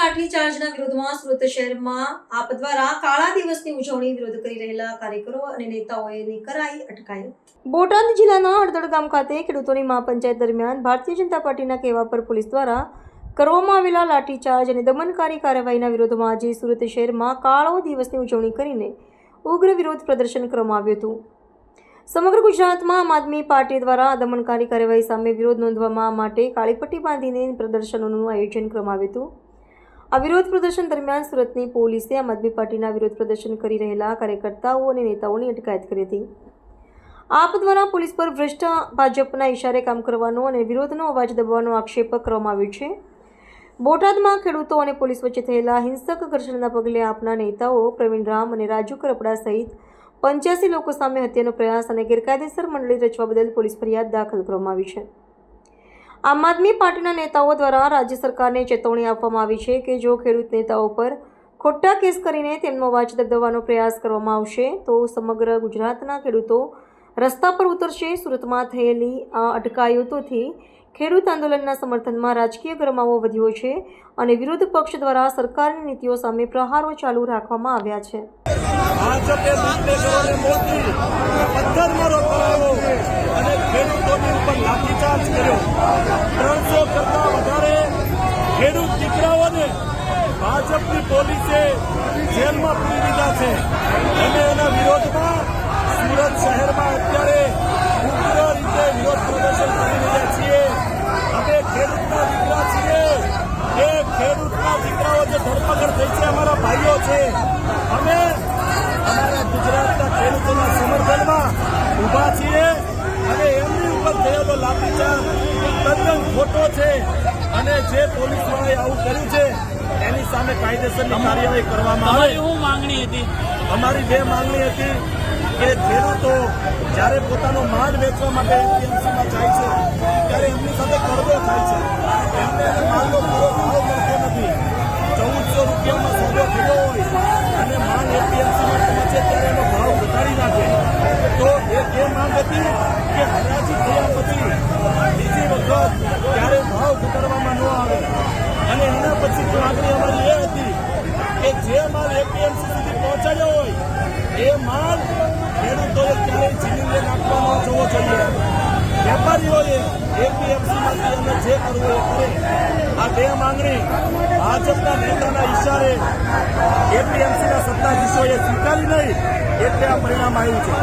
લાઠીચાર્જના વિરોધમાં સુરત શહેરમાં આપ દ્વારા કાળા દિવસની ઉજવણી વિરોધ કરી રહેલા કાર્યકરો અને નેતાઓની કરાઈ અટકાયત। બોટાદ જિલ્લાના હળદળ ગામ ખાતે ખેડૂતોની મહાપંચાયત દરમિયાન ભારતીય જનતા પાર્ટીના કહેવા પર પોલીસ દ્વારા કરવામાં આવેલા લાઠીચાર્જ અને દમનકારી કાર્યવાહીના વિરોધમાં આજે સુરત શહેરમાં કાળો દિવસની ઉજવણી કરીને ઉગ્ર વિરોધ પ્રદર્શન કરવામાં આવ્યું હતું। સમગ્ર ગુજરાતમાં આમ આદમી પાર્ટી દ્વારા દમનકારી કાર્યવાહી સામે વિરોધ નોંધવા માટે કાળી પટ્ટી બાંધીને પ્રદર્શનોનું આયોજન કરવામાં આવ્યું હતું। આ વિરોધ પ્રદર્શન દરમિયાન સુરતની પોલીસે આમ આદમી પાર્ટીના વિરોધ પ્રદર્શન કરી રહેલા કાર્યકર્તાઓ અને નેતાઓની અટકાયત કરી હતી। આપ દ્વારા પોલીસ પર ભ્રષ્ટ ભાજપના ઇશારે કામ કરવાનો અને વિરોધનો અવાજ દબાવવાનો આક્ષેપ કરવામાં આવ્યો છે। બોટાદમાં ખેડૂતો અને પોલીસ વચ્ચે થયેલા હિંસક ઘર્ષણના પગલે આપના નેતાઓ પ્રવીણ રામ અને રાજુ કરપડા સહિત 85 લોકો સામે હત્યાનો પ્રયાસ અને ગેરકાયદેસર મંડળી રચવા બદલ પોલીસ ફરિયાદ દાખલ કરવામાં આવી છે। આમ આદમી પાર્ટીના નેતાઓ દ્વારા રાજ્ય સરકારને ચેતવણી આપવામાં આવી છે કે જો ખેડૂત નેતાઓ પર ખોટા કેસ કરીને તેમનો અવાજ દબાવવાનો પ્રયાસ કરવામાં આવશે તો સમગ્ર ગુજરાતના ખેડૂતો રસ્તા પર ઉતરશે। સુરતમાં થયેલી આ અટકાયતોથી ખેડૂત આંદોલનના સમર્થનમાં રાજકીય ગરમાવો વધ્યો છે અને વિરોધ પક્ષ દ્વારા સરકારની નીતિઓ સામે પ્રહારો ચાલુ રાખવામાં આવ્યા છે। ભાજપે બુટલેગરોને મોકલી પથ્થરમારો કરાયો અને ખેડૂતોની ઉપર લાઠીચાર્જ કર્યો। 300 કરતા વધારે ખેડૂત દીકરાઓને ભાજપની પોલીસે જેલમાં પૂરી દીધા છે અને એના વિરોધમાં સુરત શહેરમાં અત્યારે ઉગ્ર રીતે વિરોધ પ્રદર્શન કરી રહ્યા છીએ। અમે ખેડૂતના દીકરા છીએ। એ ખેડૂતના દીકરાઓ જે ધરપકડ થઈ છે અમારા ભાઈઓ છે। અમે અમારા ગુજરાતના ખેડૂતોના સમર્થનમાં ઊભા છીએ અને એમની ઉપર થયેલો લાઠીચાર્જ તદ્દન ખોટો છે અને જે પોલીસ વાળાએ આવું કર્યું છે એની સામે કાયદેસરની કાર્યવાહી કરવામાં આવે। શું માંગણી હતી? અમારી બે માંગણી હતી કે ખેડૂતો જ્યારે પોતાનો માલ વેચવા માટે એપીએમસીમાં જાય છે ત્યારે એમની સાથે કરવો થાય છે, એમને માલનો પૂરો ભાવ મળતો નથી। 1400 રૂપિયામાં સોદો થયો હોય અને માલ એપીએમસીમાં પહોંચે ત્યારે એનો ભાવ ઘટાડી નાખે તો એ માંગ હતી કે હરાજી થયા પછી બીજી વખત ત્યારે ભાવ ઘટાડવામાં ન આવે અને એના પછી માંગણી અમારી એ હતી કે જે માલ એપીએમસી સુધી પહોંચાડ્યો હોય એ માલ ખેડૂતોએ ક્યારેય જમીને નાખવાનો જોવો જોઈએ। વેપારીઓએ એપીએમસીમાંથી અમે જે કરવું એ કરે। આ બે માંગણી ભાજપના નેતાના ઇશારે એપીએમસીના સત્તાધીશોએ સ્વીકારી નહીં એટલે આ પરિણામ આવ્યું છે।